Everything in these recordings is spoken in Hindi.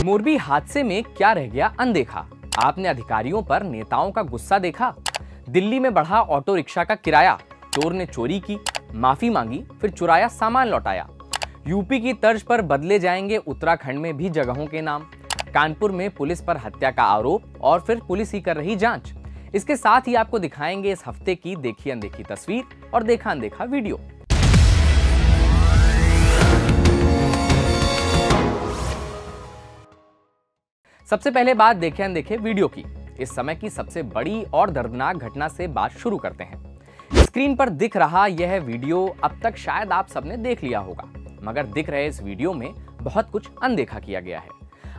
मोरबी हादसे में क्या रह गया अनदेखा? आपने अधिकारियों पर नेताओं का गुस्सा देखा? दिल्ली में बढ़ा ऑटो रिक्शा का किराया, चोर ने चोरी की, माफी मांगी, फिर चुराया सामान लौटाया। यूपी की तर्ज पर बदले जाएंगे उत्तराखंड में भी जगहों के नाम। कानपुर में पुलिस पर हत्या का आरोप और फिर पुलिस ही कर रही जांच। इसके साथ ही आपको दिखाएंगे इस हफ्ते की देखी अनदेखी तस्वीर और देखा अनदेखा वीडियो। सबसे पहले बात देखे अनदेखे वीडियो की। इस समय की सबसे बड़ी और दर्दनाक घटना से बात शुरू करते हैं। स्क्रीन पर दिख रहा यह वीडियो अब तक शायद आप सबने देख लिया होगा, मगर दिख रहे इस वीडियो में बहुत कुछ अनदेखा किया गया है।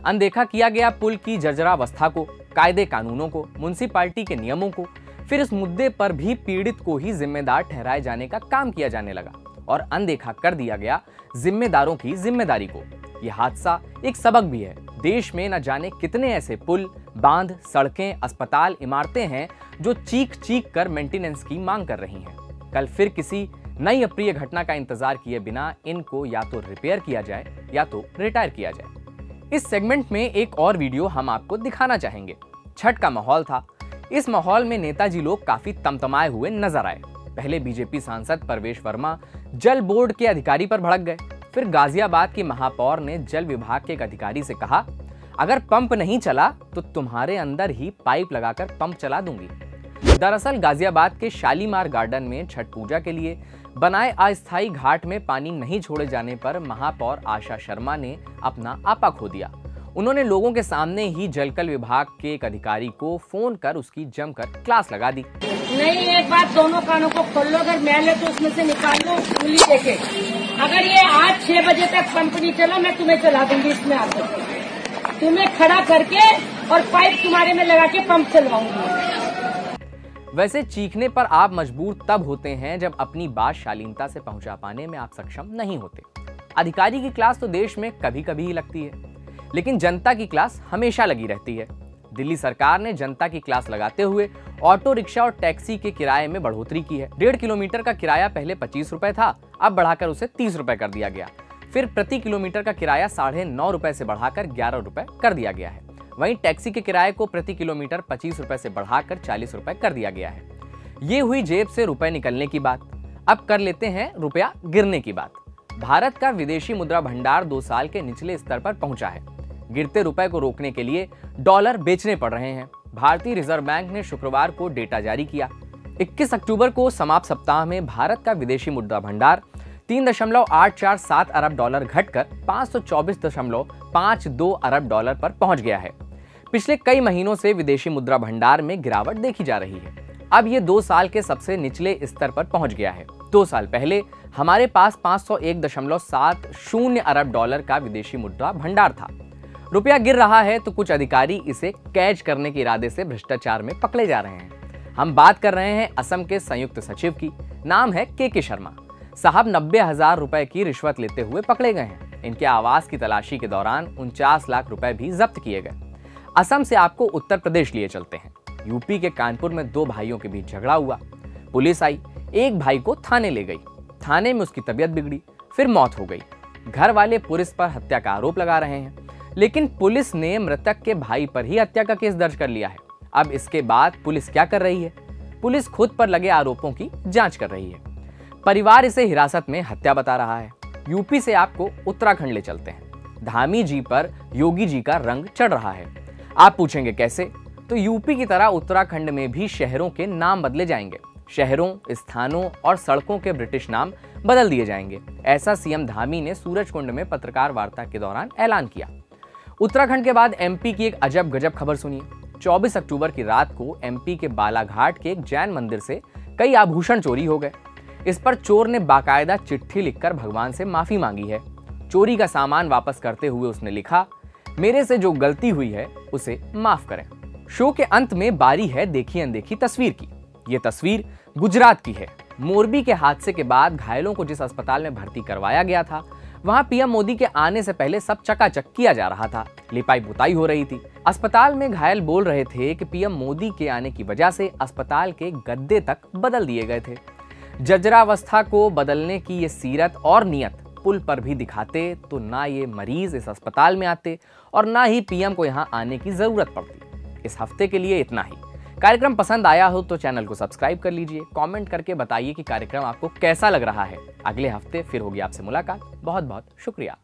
अनदेखा किया गया पुल की जर्जरावस्था को, कायदे कानूनों को, म्युनिसिपैलिटी के नियमों को। फिर इस मुद्दे पर भी पीड़ित को ही जिम्मेदार ठहराए जाने का काम किया जाने लगा और अनदेखा कर दिया गया जिम्मेदारों की जिम्मेदारी को। यह हादसा एक सबक भी है। देश में न जाने कितने ऐसे पुल, बांध, सड़कें, अस्पताल, इमारतें हैं जो चीख चीख कर मेंटेनेंस की मांग कर रही हैं। कल फिर किसी नई अप्रिय घटना का इंतजार किए बिना इनको या तो रिपेयर किया जाए या तो रिटायर किया जाए। इस सेगमेंट में एक और वीडियो हम आपको दिखाना चाहेंगे। छठ का माहौल था। इस माहौल में नेताजी लोग काफी तमतमाए हुए नजर आए। पहले बीजेपी सांसद परवेश वर्मा जल बोर्ड के अधिकारी पर भड़क गए। फिर गाजियाबाद की महापौर ने जल विभाग के एक अधिकारी से कहा, अगर पंप नहीं चला तो तुम्हारे अंदर ही पाइप लगाकर पंप चला दूंगी। दरअसल गाजियाबाद के शालीमार गार्डन में छठ पूजा के लिए बनाए अस्थायी घाट में पानी नहीं छोड़े जाने पर महापौर आशा शर्मा ने अपना आपा खो दिया। उन्होंने लोगों के सामने ही जलकल विभाग के एक अधिकारी को फोन कर उसकी जमकर क्लास लगा दी। नहीं, एक बात, दोनों कानों को खोल लो, अगर मैल है तो उसमें से निकाल लो, खुली देखे। अगर ये आज 6 बजे तक पंप नहीं चला, मैं तुम्हें चला दूंगी इसमें आकर, तुम्हें खड़ा करके और पाइप तुम्हारे में लगा के पंप चलवाऊंगी। वैसे चीखने पर आप मजबूर तब होते हैं जब अपनी बात शालीनता से पहुंचा पाने में आप सक्षम नहीं होते। अधिकारी की क्लास तो देश में कभी कभी ही लगती है, लेकिन जनता की क्लास हमेशा लगी रहती है। दिल्ली सरकार ने जनता की क्लास लगाते हुए ऑटो रिक्शा और टैक्सी के किराए में बढ़ोतरी की है। 1.5 किलोमीटर का किराया पहले 25 रुपए था, अब बढ़ाकर उसे 30 रुपए कर दिया गया। फिर प्रति किलोमीटर का किराया 9.5 रुपए से बढ़ाकर 11 रुपए कर दिया गया है। वहीं टैक्सी के किराए को प्रति किलोमीटर 25 रुपए से बढ़ाकर 40 रुपए कर दिया गया है। ये हुई जेब से रुपए निकलने की बात। अब कर लेते हैं रुपया गिरने की बात। भारत का विदेशी मुद्रा भंडार 2 साल के निचले स्तर पर पहुंचा है। गिरते रुपए को रोकने के लिए डॉलर बेचने पड़ रहे हैं। भारतीय रिजर्व बैंक ने शुक्रवार को डेटा जारी किया। 21 अक्टूबर को समाप्त सप्ताह में भारत का विदेशी मुद्रा भंडार 3.847 अरब डॉलर घटकर 524.52 अरब डॉलर पर पहुंच गया है। पिछले कई महीनों से विदेशी मुद्रा भंडार में गिरावट देखी जा रही है। अब ये 2 साल के सबसे निचले स्तर पर पहुंच गया है। 2 साल पहले हमारे पास 501.70 अरब डॉलर का विदेशी मुद्रा भंडार था। रुपया गिर रहा है तो कुछ अधिकारी इसे कैच करने के इरादे से भ्रष्टाचार में पकड़े जा रहे हैं। हम बात कर रहे हैं असम के संयुक्त सचिव की। नाम है के शर्मा साहब। 90,000 रुपए की रिश्वत लेते हुए पकड़े गए हैं। इनके आवास की तलाशी के दौरान 49 लाख रुपए भी जब्त किए गए। असम से आपको उत्तर प्रदेश लिए चलते हैं। यूपी के कानपुर में 2 भाइयों के बीच झगड़ा हुआ। पुलिस आई, एक भाई को थाने ले गई। थाने में उसकी तबीयत बिगड़ी, फिर मौत हो गई। घर वाले पुलिस पर हत्या का आरोप लगा रहे हैं, लेकिन पुलिस ने मृतक के भाई पर ही हत्या का केस दर्ज कर लिया है। अब इसके बाद पुलिस क्या कर रही है? पुलिस खुद पर लगे आरोपों की जांच कर रही है। परिवार इसे हिरासत में हत्या बता रहा है। यूपी से आपको उत्तराखंड ले चलते हैं। धामी जी पर योगी जी का रंग चढ़ रहा है। आप पूछेंगे कैसे? तो यूपी की तरह उत्तराखंड में भी शहरों के नाम बदले जाएंगे। शहरों, स्थानों और सड़कों के ब्रिटिश नाम बदल दिए जाएंगे। ऐसा सीएम धामी ने सूरजकुंड में पत्रकार वार्ता के दौरान ऐलान किया। उत्तराखंड के बाद एमपी की एक अजब गजब खबर सुनिए। 24 अक्टूबर की रात को एमपी के बालाघाट के एक जैन मंदिर से कई आभूषण चोरी हो गए। इस पर चोर ने बाकायदा चिट्ठी लिखकर भगवान से माफी मांगी है। चोरी का सामान वापस करते हुए उसने लिखा, मेरे से जो गलती हुई है उसे माफ करें। शो के अंत में बारी है देखी अनदेखी तस्वीर की। ये तस्वीर गुजरात की है। मोरबी के हादसे के बाद घायलों को जिस अस्पताल में भर्ती करवाया गया था, वहां पीएम मोदी के आने से पहले सब चकाचक किया जा रहा था। लिपाई पुताई हो रही थी। अस्पताल में घायल बोल रहे थे कि पीएम मोदी के आने की वजह से अस्पताल के गद्दे तक बदल दिए गए थे। जर्जरावस्था को बदलने की ये सीरत और नियत पुल पर भी दिखाते तो ना ये मरीज इस अस्पताल में आते और ना ही पीएम को यहाँ आने की जरूरत पड़ती। इस हफ्ते के लिए इतना ही। कार्यक्रम पसंद आया हो तो चैनल को सब्सक्राइब कर लीजिए। कमेंट करके बताइए कि कार्यक्रम आपको कैसा लग रहा है। अगले हफ्ते फिर होगी आपसे मुलाकात। बहुत बहुत शुक्रिया।